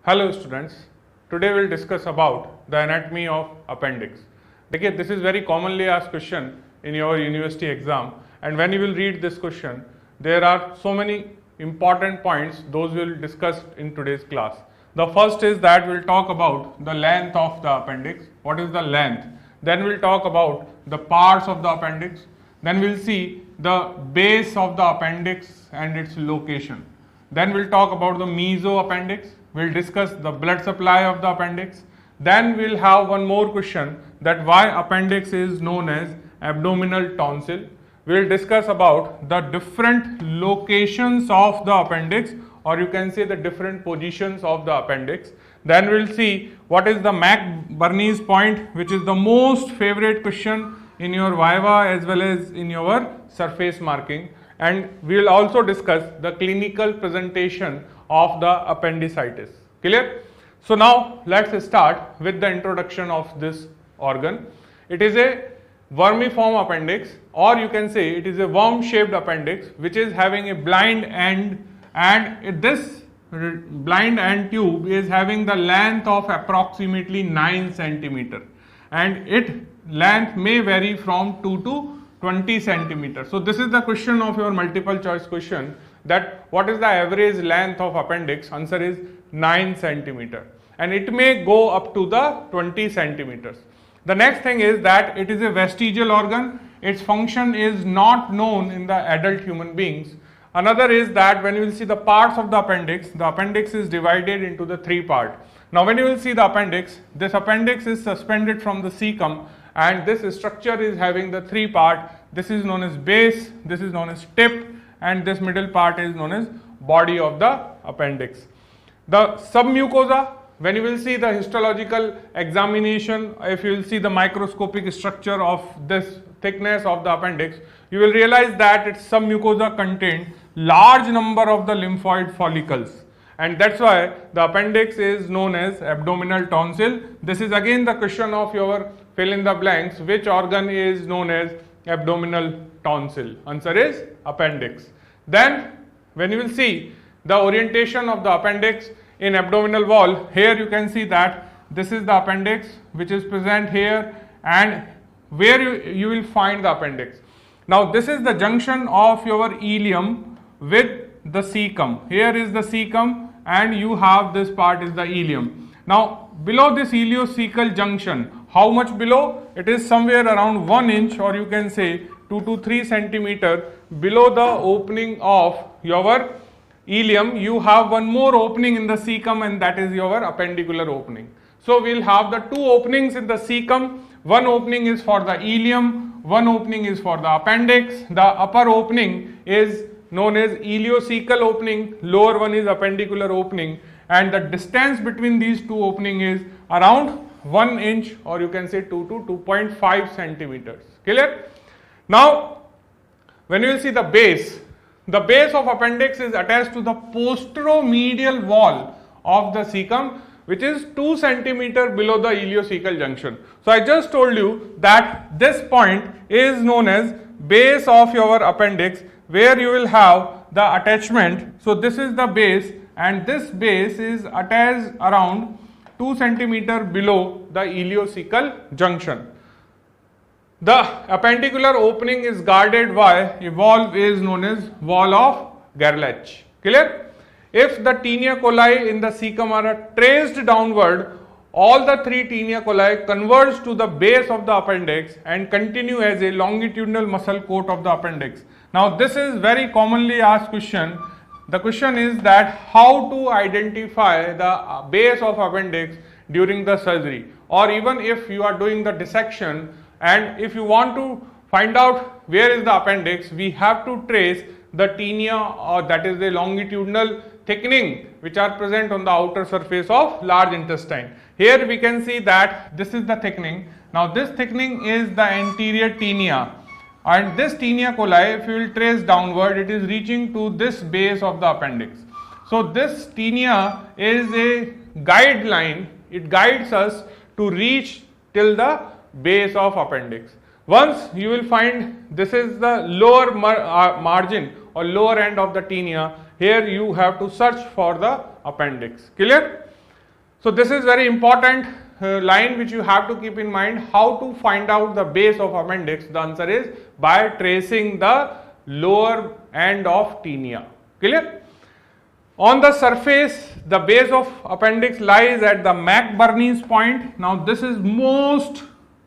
Hello students, today we will discuss about the anatomy of appendix. देखिए this is very commonly asked question in your university exam, and when you will read this question there are so many important points those we will discuss in today's class. The first is that we will talk about the length of the appendix. What is the length? Then we will talk about the parts of the appendix. Then we will see the base of the appendix and its location. Then we will talk about the meso appendix. We will discuss the blood supply of the appendix. Then we will have one more question, that why appendix is known as abdominal tonsil. We will discuss about the different locations of the appendix, or you can say the different positions of the appendix. Then we will see what is the Mac-Burney's point, which is the most favorite question in your Viva as well as in your surface marking. And we will also discuss the clinical presentation of the appendicitis. Clear? So now let's start with the introduction of this organ. It is a vermiform appendix, or you can say it is a worm shaped appendix which is having a blind end, and this blind end tube is having the length of approximately 9 centimeter, and its length may vary from 2 to 20 centimeters. So this is the question of your multiple choice question, that what is the average length of appendix? Answer is 9 centimeter, and it may go up to the 20 centimeters. The next thing is that it is a vestigial organ. Its function is not known in the adult human beings. Another is that when you will see the parts of the appendix is divided into the 3 parts. Now when you will see the appendix, this appendix is suspended from the cecum, and this structure is having the 3 parts. This is known as base, this is known as tip, and this middle part is known as body of the appendix. The submucosa, when you will see the histological examination, if you will see the microscopic structure of this thickness of the appendix, you will realize that its submucosa contain large number of the lymphoid follicles, and that's why the appendix is known as abdominal tonsil. This is again the question of your fill in the blanks, which organ is known as abdominal tonsil? Answer is appendix. Then when you will see the orientation of the appendix in abdominal wall, here you can see that this is the appendix which is present here, and where you will find the appendix. Now this is the junction of your ileum with the cecum. Here is the cecum, and you have this part is the ileum. Now below this ileocecal junction, how much below? It is somewhere around 1 inch, or you can say 2 to 3 centimeter below the opening of your ileum. You have one more opening in the cecum, and that is your appendicular opening. So we will have the 2 openings in the cecum. One opening is for the ileum, one opening is for the appendix. The upper opening is known as ileocecal opening, lower one is appendicular opening, and the distance between these 2 openings is around 1 inch, or you can say 2 to 2.5 centimeters. Clear? Now when you will see the base of appendix is attached to the posteromedial wall of the cecum, which is 2 centimeter below the ileocecal junction. So I just told you that this point is known as base of your appendix, where you will have the attachment. So this is the base, and this base is attached around 2 centimeter below the ileocecal junction. The appendicular opening is guarded by a valve is known as wall of Gerlach. Clear? If the tinea coli in the cecum are traced downward, all the 3 tinea coli converge to the base of the appendix and continue as a longitudinal muscle coat of the appendix. Now this is very commonly asked question. The question is that how to identify the base of appendix during the surgery, or even if you are doing the dissection, and if you want to find out where is the appendix, we have to trace the tinea, or that is the longitudinal thickening which are present on the outer surface of large intestine. Here we can see that this is the thickening. Now this thickening is the anterior tinea, and this tinea coli, if you will trace downward, it is reaching to this base of the appendix. So this tinea is a guideline. It guides us to reach till the base of appendix. Once you will find this is the lower margin or lower end of the tinea, here you have to search for the appendix. Clear? So this is very important line which you have to keep in mind. How to find out the base of appendix? The answer is by tracing the lower end of tinea. Clear? On the surface, the base of appendix lies at the McBurney's point. Now this is most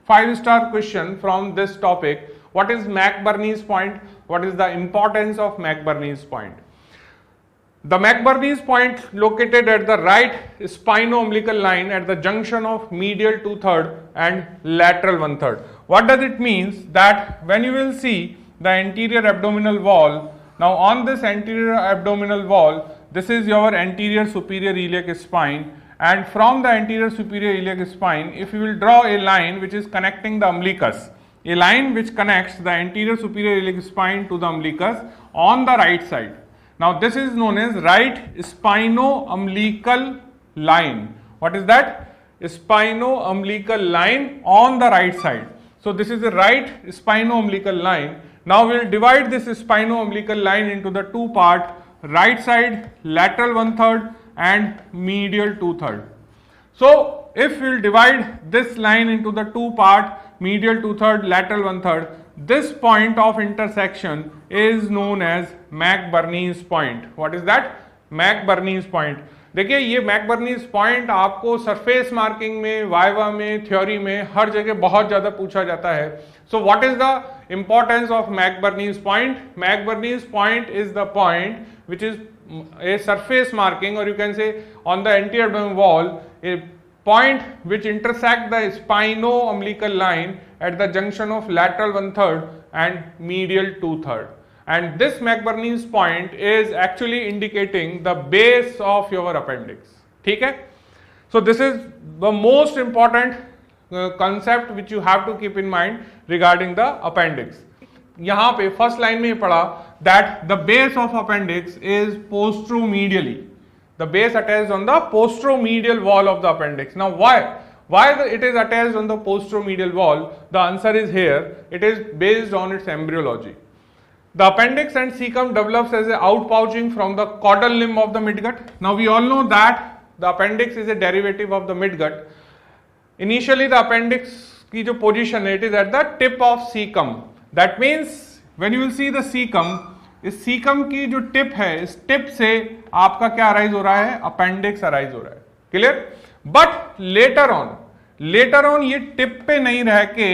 5-star question from this topic. What is McBurney's point? What is the importance of McBurney's point? The McBurney's point located at the right spino-umbilical line at the junction of medial 2/3 and lateral 1/3. What does it mean? That when you will see the anterior abdominal wall, now on this anterior abdominal wall, this is your anterior superior iliac spine, and from the anterior superior iliac spine, if you will draw a line which is connecting the umbilicus, a line which connects the anterior superior iliac spine to the umbilicus on the right side. Now this is known as right spino-umbilical line. What is that? Spino-umbilical line on the right side. So this is the right spino-umbilical line. Now we will divide this spino-umbilical line into the two parts, right side lateral 1/3 and medial 2/3. So if we will divide this line into the two parts, medial 2/3, lateral 1/3, this point of intersection is known as McBurney's point. What is that? McBurney's point. देखिए ये McBurney's point आपको surface marking में, viva में, theory में हर जगह बहुत ज़्यादा पूछा जाता है. So what is the importance of McBurney's point? McBurney's point is the point which is a surface marking, or you can say on the anterior abdominal wall, a point which intersect the spino-umbilical line at the junction of lateral 1/3 and medial 2/3. And this McBurney's point is actually indicating the base of your appendix. ठीक है? So this is the most important concept which you have to keep in mind regarding the appendix. यहाँ पे first line में ही पढ़ा that the base of appendix is posteromedially. The base attached on the posteromedial wall of the appendix. Now why it is attached on the posteromedial wall? The answer is here. It is based on its embryology. The appendix and cecum develops as a outpouching from the caudal limb of the midgut. Now we all know that the appendix is a derivative of the midgut. Initially the appendix की जो position है, it is at the tip of cecum. That means when you will see the cecum, इस caecum की जो tip है, इस tip से आपका क्या अराइज हो रहा है? अपेंडिक्स अराइज हो रहा है. क्लियर? बट लेटर ऑन ये टिप पे नहीं रह के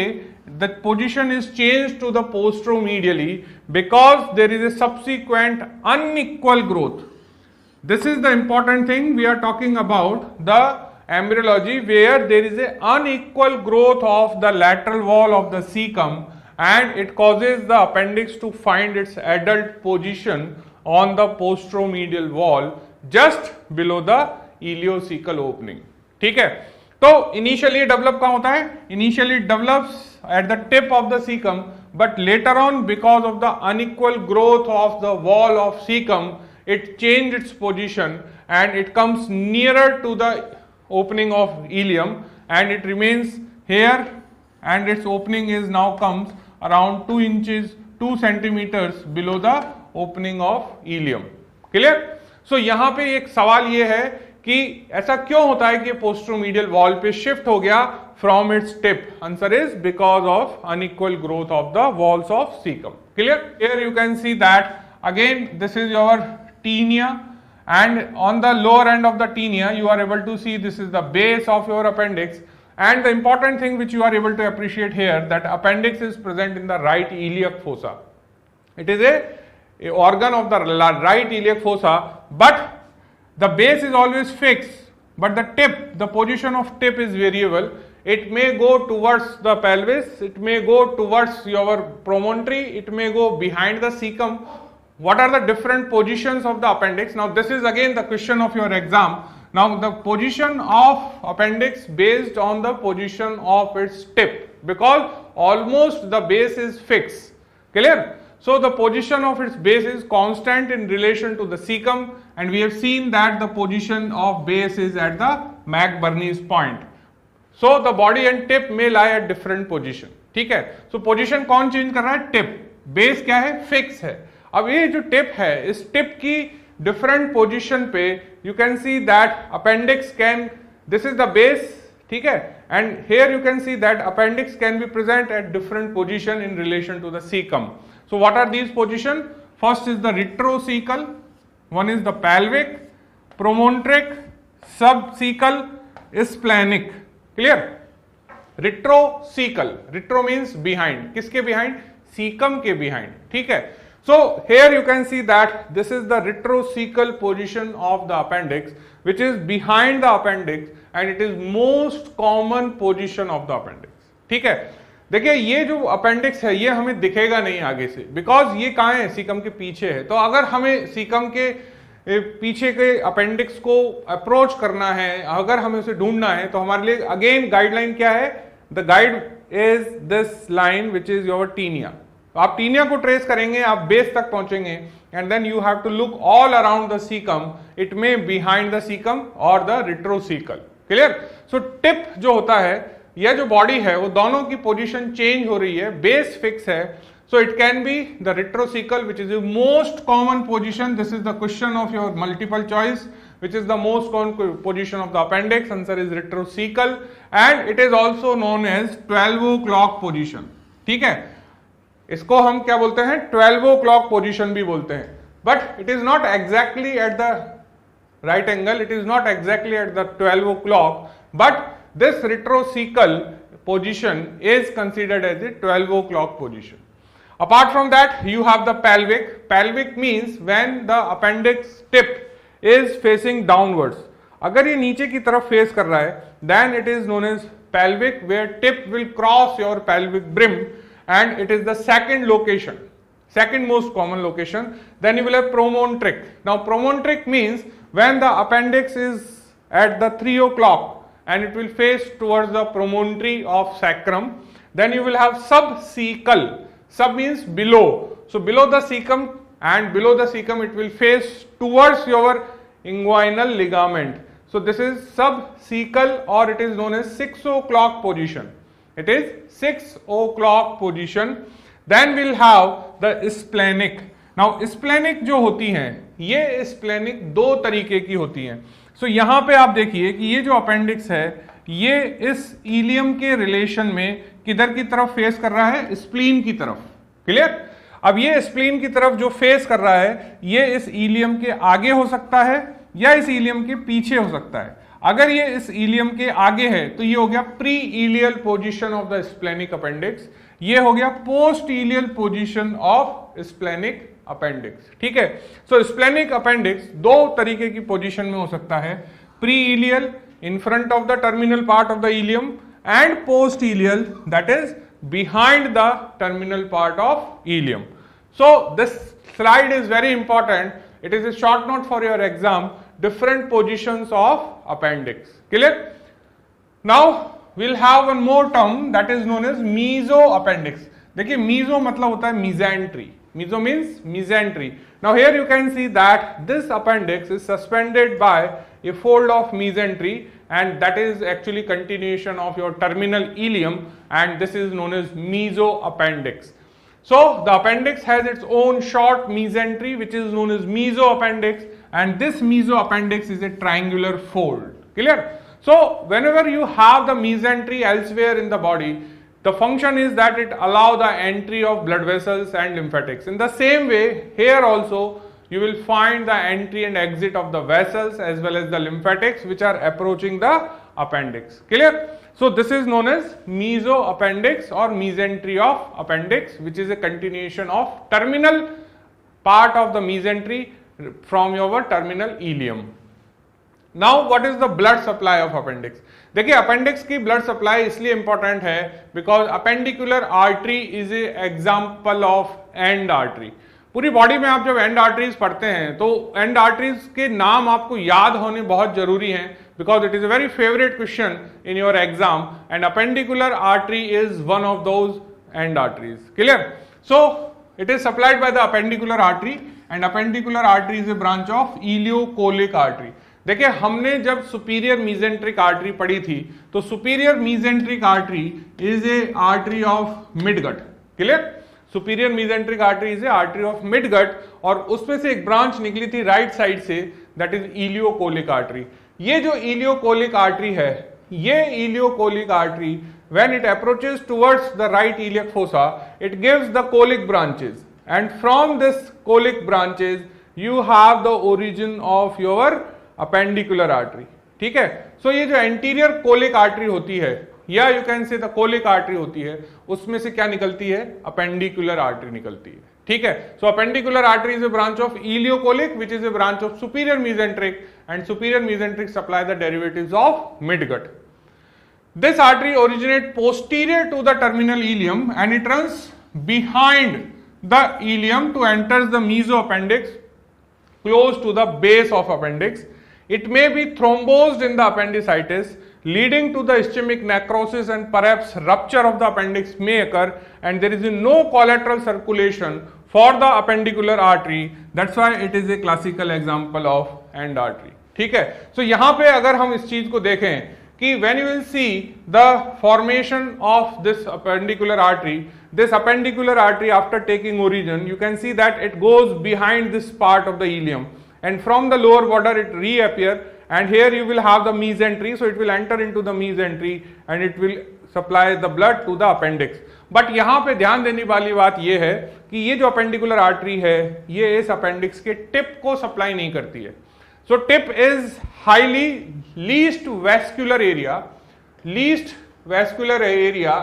the position is change to the posteromedially because there is a subsequent unequal growth. This is the important thing we are talking about the embryology, where there is a unequal growth of the lateral wall of the cecum, and it causes the appendix to find its adult position on the posteromedial wall just below the ileocecal opening. ठीक है? तो initially develop कहाँ होता है? Initially develops at the tip of the cecum, but later on because of the unequal growth of the wall of cecum, it changed its position and it comes nearer to the opening of ileum, and it remains here, and its opening is now comes around 2 inches 2 centimeters below the opening of ileum. Clear? So यहाँ पे एक सवाल ये है कि ऐसा क्यों होता है कि पोस्ट्रोमीडियल वॉल पे शिफ्ट हो गया from its tip? Answer is because of unequal growth of the walls of caecum. Clear? Here you can see that again this is your taenia, and on the lower end of the tinea you are able to see this is the base of your appendix. And the important thing which you are able to appreciate here, that appendix is present in the right iliac fossa. It is a organ of the right iliac fossa, but the base is always fixed, but the position of tip is variable. It may go towards the pelvis, it may go towards your promontory, it may go behind the cecum. What are the different positions of the appendix? Now this is again the question of your exam. Now the position of appendix based on the position of its tip, because almost the base is fixed. Clear? So the position of its base is constant in relation to the cecum, and we have seen that the position of base is at the McBurney's point. So the body and tip may lie at different position. ठीक है? So position कौन change कर रहा है? Tip. Base क्या है? Fix है. अब ये जो टिप है, इस टिप की डिफरेंट पोजीशन पे you can see that appendix can this is the base, ठीक है, and here you can see that appendix can be present at different position in relation to the caecum. So what are these position? First is the retrocaecal, one is the pelvic, promontoric, subcecal, splenic. Clear? Retrocaecal, retro means behind, किसके behind? Caecum के behind, ठीक है. So here you can see that this is the retrocecal position of the appendix, which is behind the appendix and it is most common position of the appendix. ठीक है, देखिए ये जो appendix है ये हमें दिखेगा नहीं आगे से, बिकॉज ये कहाँ है? सीकम के पीछे है. तो अगर हमें सीकम के पीछे के अपेंडिक्स को अप्रोच करना है, अगर हमें उसे ढूंढना है, तो हमारे लिए अगेन गाइडलाइन क्या है? The guide is this line which is your taenia. आप टीनिया को ट्रेस करेंगे, आप बेस तक पहुंचेंगे, and then you have to look all around the caecum. It may behind the caecum और the retrocaecal. Clear? So tip जो होता है, यह जो बॉडी है, वो दोनों की पोजीशन चेंज हो रही है, बेस फिक्स है. So it can be the retrocaecal which is the most common position. This is the question of your multiple choice. Which is the most common position of the appendix? Answer is retrocecal, and it is also known as 12 o'clock position. ठीक है, इसको हम क्या बोलते हैं? 12 o'clock position भी बोलते हैं. But it is not exactly at the right angle. It is not exactly at the 12 o'clock. But this retrocecal position is considered as the 12 o'clock position. Apart from that, you have the pelvic. Pelvic means when the appendix tip is facing downwards. अगर ये नीचे की तरफ face कर रहा है, then it is known as pelvic, where tip will cross your pelvic brim, and it is the second location, second most common location. Then you will have promontoric. Now promontoric means when the appendix is at the 3 o'clock and it will face towards the promontory of sacrum. Then you will have subcecal. Sub means below. So below the cecum, and below the cecum it will face towards your inguinal ligament. So this is subcecal, or it is known as 6 o'clock position. It is 6 o'clock position. Then we'll have the splenic. Now splenic जो होती हैं, ये splenic दो तरीके की होती हैं. So यहाँ पे आप देखिए कि ये जो अपेंडिक्स है, ये इस इलियम के रिलेशन में किधर की तरफ फेस कर रहा है? स्प्लीन की तरफ. क्लियर? अब ये स्प्लीन की तरफ जो फेस कर रहा है, ये इस इलियम के आगे हो सकता है या इस इलियम के पीछे हो सकता है. अगर ये इस इलियम के आगे है तो ये हो गया pre ileal position of the splenic appendix. ये हो गया post ileal position of splenic appendix. ठीक है, सो स्प्लेनिक अपेंडिक्स दो तरीके की पोजीशन में हो सकता है. Pre ileal in front of the terminal part of the ileum, and post ileal, that is behind the terminal part of ileum. So this slide is very important. It is a short note for your exam. Different positions of appendix. Clear? Now we'll have one more term that is known as mesoappendix. देखिए meso मतलब होता है mesentery. Meso means mesentery. Now here you can see that this appendix is suspended by a fold of mesentery, and that is actually continuation of your terminal ileum, and this is known as mesoappendix. So the appendix has its own short mesentery which is known as mesoappendix, and this mesoappendix is a triangular fold. Clear? So whenever you have the mesentery elsewhere in the body, the function is that it allow the entry of blood vessels and lymphatics. In the same way, here also you will find the entry and exit of the vessels as well as the lymphatics which are approaching the appendix. Clear? So this is known as mesoappendix or mesentery of appendix, which is a continuation of terminal part of the mesentery from your terminal ileum. Now what is the blood supply of appendix? देखिए appendix की blood supply इसलिए important है because appendicular artery is a example of end artery. पूरी body में आप जब and arteries पढ़ते हैं तो एंड आर्टरीज के नाम आपको याद होने बहुत जरूरी हैं because it is a very favourite question in your exam, and appendicular artery is one of those end arteries. Clear? So it is supplied by the appendicular artery, and appendicular artery is a branch of ileocolic artery. देखिए हमने जब superior mesenteric artery पढ़ी थी तो superior mesenteric artery is a artery of midgut. Clear? Superior mesenteric artery is a artery of midgut, और उसमें से एक ब्रांच निकली थी राइट साइड से, दैट इज इलियोकोलिक आर्टरी. ये जो इलियोकोलिक आर्टरी है, ये ileocolic artery when it approaches towards the right iliac fossa, it gives the colic branches, and from this colic branches you have the origin of your appendicular artery. ठीक है, सो ये जो anterior colic artery होती है, या you can say the colic artery होती है, उसमें से क्या निकलती है? अपेंडिकुलर आर्टरी निकलती है। ठीक है, so appendicular artery is a branch of ileocolic which is a branch of superior mesenteric, and superior mesenteric supply the derivatives of midgut. This artery originates posterior to the terminal ileum and it runs behind the ileum to enter the mesoappendix close to the base of appendix. It may be thrombosed in the appendicitis leading to the ischemic necrosis and perhaps rupture of the appendix may occur, and there is no collateral circulation for the appendicular artery. That's why it is a classical example of end artery. ठीक है, so यहाँ पे अगर हम इस चीज को देखें कि when you will see the formation of this appendicular artery after taking origin, you can see that it goes behind this part of the ileum, and from the lower border it reappear, and here you will have the mesentery, so it will enter into the mesentery and it will supply the blood to the appendix. But यहाँ पे ध्यान देने वाली बात ये है कि ये जो appendicular artery है, ये इस appendix के टिप को सप्लाई नहीं करती है. So tip is highly least vascular area,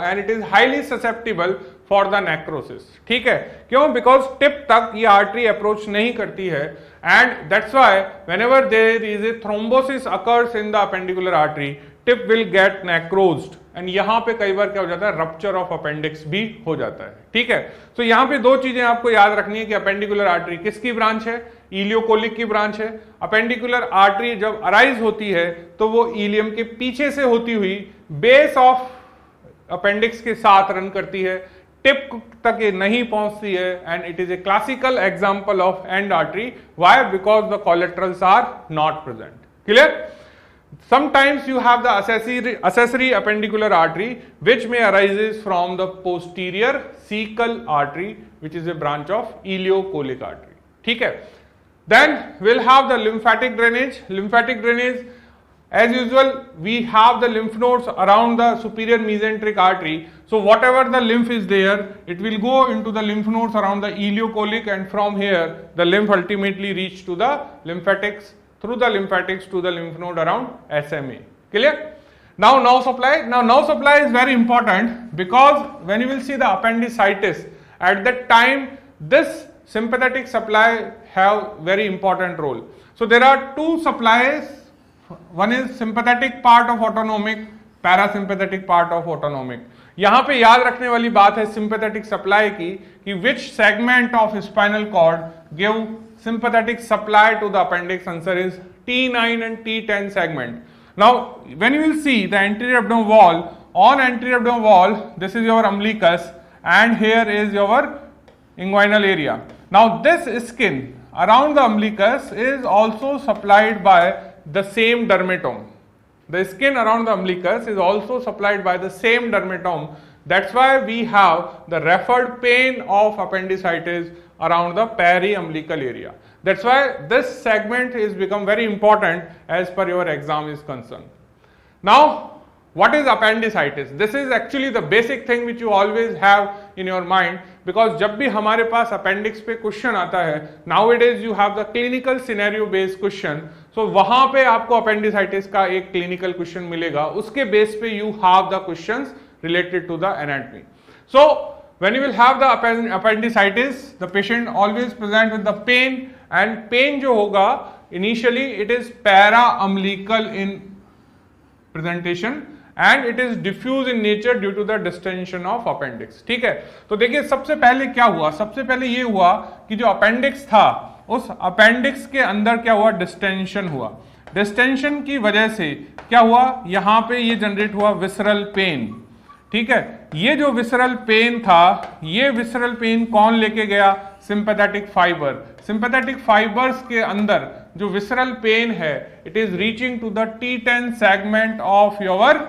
and it is highly susceptible for the necrosis. ठीक है, क्यों? Because tip तक ये artery approach नहीं करती है, and that's why whenever there is a thrombosis occurs in the appendicular artery, tip will get necrosed, and यहाँ पे कई बार क्या हो जाता है? रप्चर ऑफ अपेंडिक्स भी हो जाता है. ठीक है, तो यहाँ पे दो चीजें आपको याद रखनी है कि अपेंडिकुलर आर्टरी किसकी ब्रांच है? इलियोकोलिक की ब्रांच है. अपेंडिकुलर आर्टरी जब अराइज होती है तो वो इलियम के पीछे से होती हुई बेस ऑफ अपेंडिक्स के साथ रन करती है, टिप तक ये नहीं पहुंचती है, and it is a classical example of end artery. Why? Because the collaterals are not present. Clear? Sometimes you have the accessory appendicular artery which may arises from the posterior cecal artery which is a branch of ileocolic artery. ठीक है, then we'll have the lymphatic drainage. Lymphatic drainage, as usual, we have the lymph nodes around the superior mesenteric artery. So whatever the lymph is there, it will go into the lymph nodes around the ileocolic, and from here the lymph ultimately reach to the lymphatics, through the lymphatics to the lymph node around SMA. Clear? Now nerve supply. Now nerve supply is very important, because when you will see the appendicitis, at that time this sympathetic supply have very important role. So there are two supplies. One is sympathetic part of autonomic, parasympathetic part of autonomic. यहाँ पे याद रखने वाली बात है sympathetic supply की, कि which segment of spinal cord give sympathetic supply to the appendix. Answer is T9 and T10 segment. Now when you will see the anterior abdominal wall, on anterior abdominal wall, this is your umbilicus and here is your inguinal area. Now this skin around the umbilicus is also supplied by the same dermatome. The skin around the umbilicus is also supplied by the same dermatome. That's why we have the referred pain of appendicitis around the periumbilical area. That's why this segment is become very important as per your exam is concerned. Now, what is appendicitis? This is actually the basic thing which you always have in your mind, because जब भी हमारे पास appendix पे question आता है, nowadays you have the clinical scenario based question. So वहाँ पे आपको appendicitis का एक clinical question मिलेगा, उसके base पे you have the questions related to the anatomy. So when you will have the appendicitis, the patient always present with the pain, and pain जो होगा initially it is para-umbilical in presentation and it is diffuse in nature due to the distension of appendix. ठीक है, तो देखिए सबसे पहले क्या हुआ? सबसे पहले ये हुआ कि जो appendix था, उस appendix के अंदर क्या हुआ? डिस्टेंशन हुआ. डिस्टेंशन की वजह से क्या हुआ? यहाँ पे ये जनरेट हुआ विसरल पेन. ठीक है, ये जो विसरल पेन था, ये विसरल पेन कौन लेके गया? Sympathetic fibre. सिंपैथेटिक फाइबर्स के अंदर जो विसरल पेन है, it is reaching to the T10 segment of your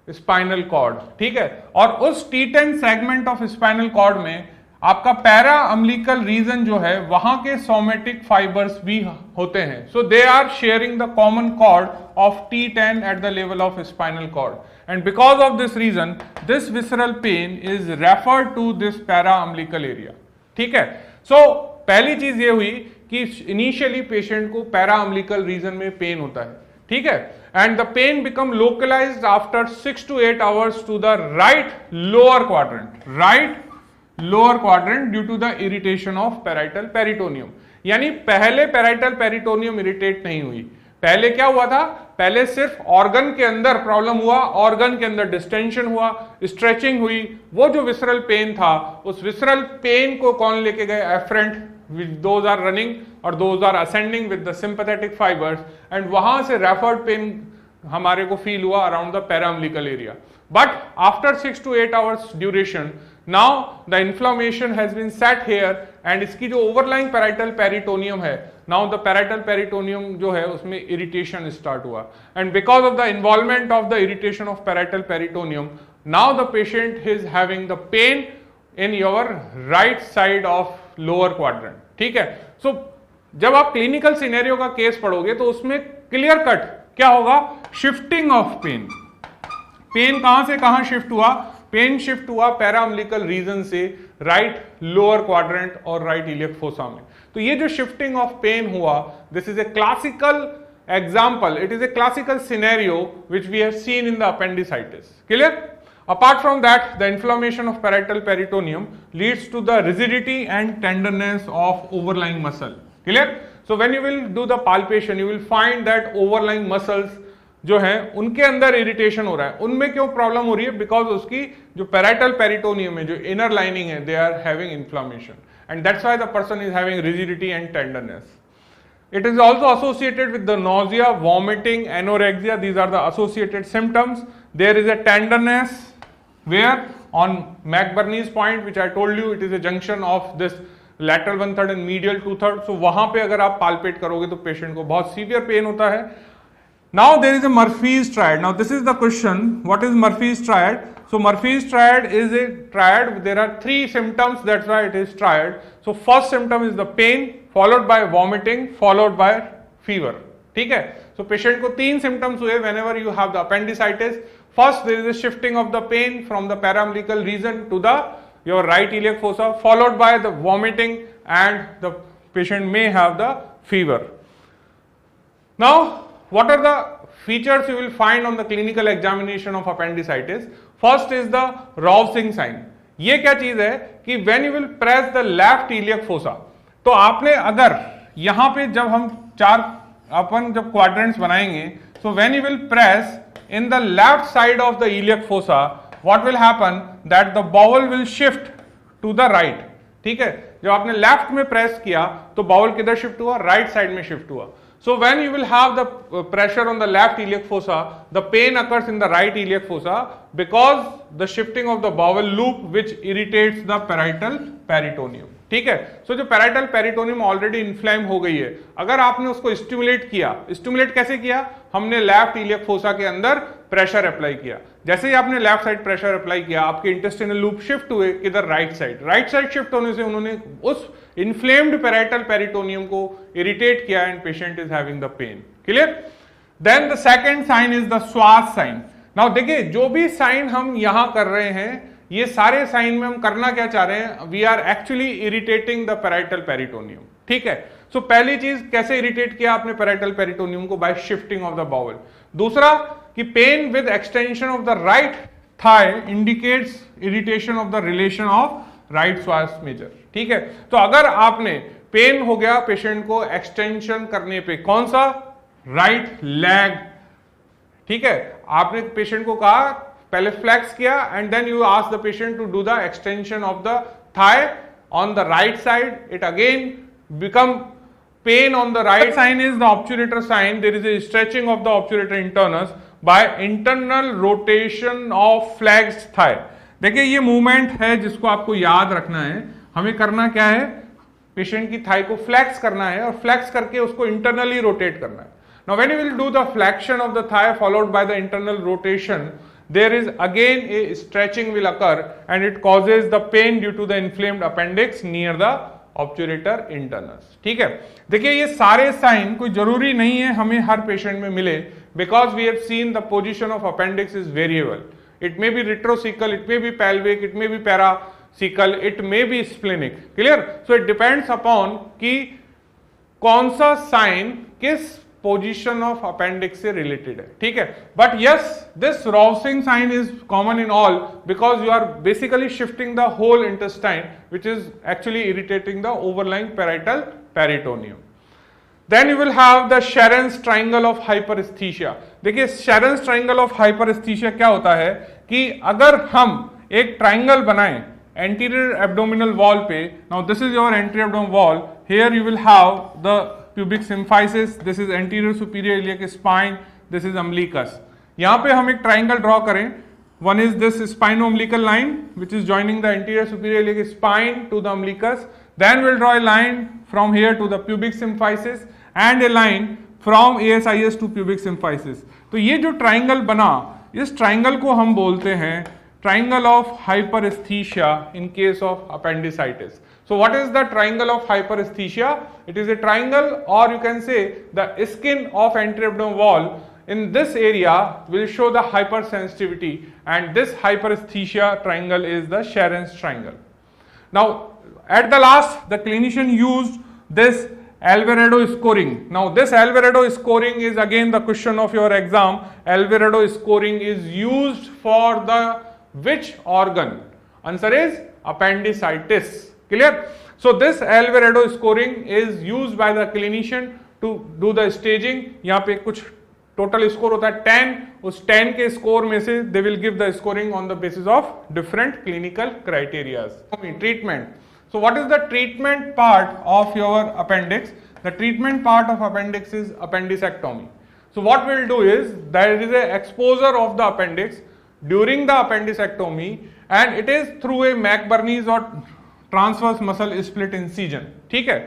spinal cord. ठीक है, और उस T10 segment of spinal cord में आपका पैरा अम्बिलिकल रीजन जो है वहां के सोमेटिक फाइबर्स भी होते हैं. So they are sharing the common cord of T10 at the level of spinal cord, and because of this reason this visceral pain is referred to this para umbilical area. ठीक है. सो पहली चीज ये हुई कि इनिशियली पेशेंट को para umbilical region में पेन होता है. ठीक है. And the pain become localised after 6 to 8 hours to the right lower quadrant due to the irritation of parietal peritoneum. यानी पहले पैराइटल पेरिटोनियम इरिटेट नहीं हुई. पहले क्या हुआ था? पहले सिर्फ ऑर्गन के अंदर प्रॉब्लम हुआ, ऑर्गन के अंदर डिस्टेंशन हुआ, स्ट्रेचिंग हुई. वो जो विसरल पेन था, उस विसरल पेन को कौन लेके गए? Efferent. Those are running or those are ascending with the sympathetic fibers, and वहां से रेफर्ड पेन हमारे को फील हुआ around the paraumbilical area. But after 6 to 8 hours duration now the inflammation has been set here, and इसकी जो overlying parietal peritoneum है, now the parietal peritoneum जो है उसमें इरिटेशन स्टार्ट हुआ, and because of the involvement of the irritation of parietal peritoneum now the patient is having the pain in your right side of lower quadrant. ठीक है. सो जब आप clinical scenario का case पढ़ोगे तो उसमें क्लियर कट क्या होगा? Shifting of pen. पेन कहां से कहां शिफ्ट हुआ? पेन शिफ्ट हुआ पैराअम्बिलिकल रीजन से राइट लोअर क्वाड्रेंट और राइट इलियक फोसा में. तो ये जो शिफ्टिंग ऑफ पेन हुआ, this is a classical example, it is a classical scenario which we have seen in the appendicitis. Clear? Apart from that, the inflammation of parietal peritoneum leads to the rigidity and tenderness of overlying muscle. Clear? So when you will do the palpation, you will find that overlying muscles जो है उनके अंदर irritation हो रहा है. उनमें क्यों problem हो रही है? बिकॉज उसकी जो पैराइटल पेरिटोनियम है, जो इनर लाइनिंग है, they are having inflammation, and that's why the person is having rigidity and tenderness. It is also associated with the nausea, vomiting, anorexia. These are the associated symptoms. There is a tenderness where on McBurney's point, which I told you, it is a junction of this lateral 1/3 and medial 2/3. So वहां पे अगर आप palpate करोगे तो patient को बहुत severe pain होता है. Now there is a Murphy's triad. Now this is the question. What is Murphy's triad? So Murphy's triad is a triad. There are 3 symptoms. That's why it is triad. So first symptom is the pain, followed by vomiting, followed by fever. ठीक है. So patient को 3 symptoms हुए whenever you have the appendicitis. First, there is a shifting of the pain from the paraumbilical region to the your right iliac fossa, followed by the vomiting, and the patient may have the fever. Now, what are the features you will find on the clinical examination of appendicitis? First is the Rawsing sign. ये क्या चीज है कि when you will press the left iliac fossa, तो आपने अगर यहाँ पे जब हम अपन जब quadrants बनाएंगे, so when you will press in the left side of the iliac fossa, what will happen that the bowel will shift to the right. ठीक है. जब आपने लेफ्ट में प्रेस किया तो बाउल किधर शिफ्ट हुआ? राइट साइड में शिफ्ट हुआ. So when you will have the pressure on the left iliac fossa, the pain occurs in the right iliac fossa because the shifting of the bowel loop which irritates the parietal peritoneum. ठीक है. सो जो parietal peritoneum already inflame हो गई है, अगर आपने उसको stimulate किया, स्टिमुलेट कैसे किया? हमने लेफ्ट इलियक फोसा के अंदर प्रेशर अप्लाई किया. जैसे ही आपने लेफ्ट साइड प्रेशर अप्लाई किया, आपके इंटेस्टिनल लूप शिफ्ट हुए किधर? Right side. Right side shift होने से उन्होंने उस इन्फ्लेम्ड पैराइटल पेरिटोनियम को इरिटेट किया, and patient is having the pain. Clear? Then the second sign is the psoas sign. Now देखिए, जो भी साइन हम यहां कर रहे हैं, ये सारे साइन में हम करना क्या चाह रहे हैं? We are actually irritating the parietal peritoneum. ठीक है. सो पहली चीज कैसे इरिटेट किया आपने पैराइटल पेरिटोनियम को? By shifting of the bowel. दूसरा कि pain with extension of the right thigh indicates irritation of the relation of right psoas major. ठीक है. तो अगर आपने पेन हो गया पेशेंट को एक्सटेंशन करने पे, कौन सा? Right leg. ठीक है. आपने पेशेंट को कहा, पहले फ्लेक्स किया, and then you ask the patient to do the extension of the thigh on the right side. It again become pain on the right. Sign is the obturator sign. There is a stretching of the obturator internus by internal rotation of flexed thigh. देखिए ये movement है जिसको आपको याद रखना है. हमें करना क्या है? पेशेंट की थाई को फ्लेक्स करना है, और फ्लेक्स करके उसको इंटरनली रोटेट करना है. Now when you will do the flexion of the thigh followed by the internal rotation, there is again a stretching will occur and it causes the pain due to the inflamed appendix near the obturator internus. ठीक है, देखिए ये सारे sign कोई जरूरी नहीं है हमें हर पेशेंट में मिले, because we have seen the position of appendix is variable. It may be retrocaecal, it may be pelvic, it may be paracaecal, it may be splenic. Clear? So it depends upon कि कौन सा sign किस position of appendix से related है. ठीक है, but yes this Rovsing sign is common in all because you are basically shifting the whole intestine which is actually irritating the overlying parietal peritoneum. Then you will have the Sharon's triangle of hyperesthesia. देखिए Sharon's triangle of hyperesthesia क्या होता है कि अगर हम एक triangle बनाएं anterior abdominal wall पे, now this is your anterior abdominal wall, here you will have the pubic symphysis, this is anterior superior iliac spine, this is umbilicus. यहाँ पे हम एक ट्राइंगल ड्रॉ करें, one is this spino-umbilical line which is joining the anterior superior iliac spine to the umbilicus, then we'll draw a line from here to the pubic symphysis and a line from ASIS to pubic symphysis. तो ये जो triangle बना, इस triangle को हम बोलते हैं triangle of hyperaesthesia in case of appendicitis. So what is the triangle of hyperesthesia? It is a triangle, or you can say the skin of anterior abdominal wall in this area will show the hypersensitivity, and this hyperesthesia triangle is the Sharon's triangle. Now at the last the clinician used this Alvarado scoring. Now this Alvarado scoring is again the question of your exam. Alvarado scoring is used for the which organ? Answer is appendicitis. Clear? So this Alvarado scoring is used by the clinician to do the staging. यहाँ पे कुछ total score होता है 10, उस 10 के score में से they will give the scoring on the basis of different clinical criteria. Treatment. So what is the treatment part of your appendix? The treatment part of appendix is appendicectomy. So what we'll do is there is a exposure of the appendix during the appendicectomy and it is through a McBurney's or transverse muscle split incision. ठीक है,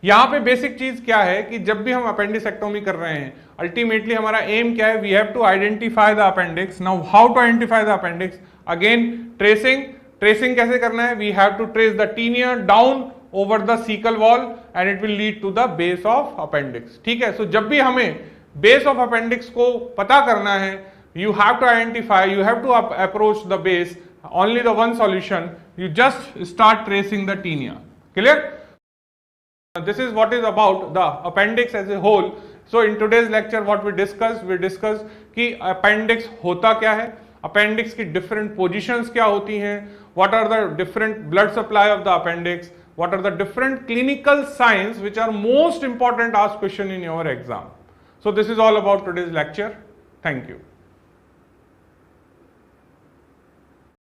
यहाँ पे basic चीज क्या है कि जब भी हम अपेंडिसेक्टोमी कर रहे हैं अल्टीमेटली हमारा एम क्या है, we have to identify the appendix. Now how to identify the appendix? Again tracing कैसे करना है? We have to trace the taenia down over the caecal wall and it will lead to the base of appendix. ठीक है, सो जब भी हमें base of appendix को पता करना है, you have to identify, you have to approach the base. Only the one solution, you just start tracing the tinea. Clear? This is what is about the appendix as a whole. So in today's lecture what we discussed कि appendix होता क्या है, appendix की different positions क्या होती हैं, what are the different blood supply of the appendix, what are the different clinical signs which are most important asked question in your exam. So this is all about today's lecture. Thank you.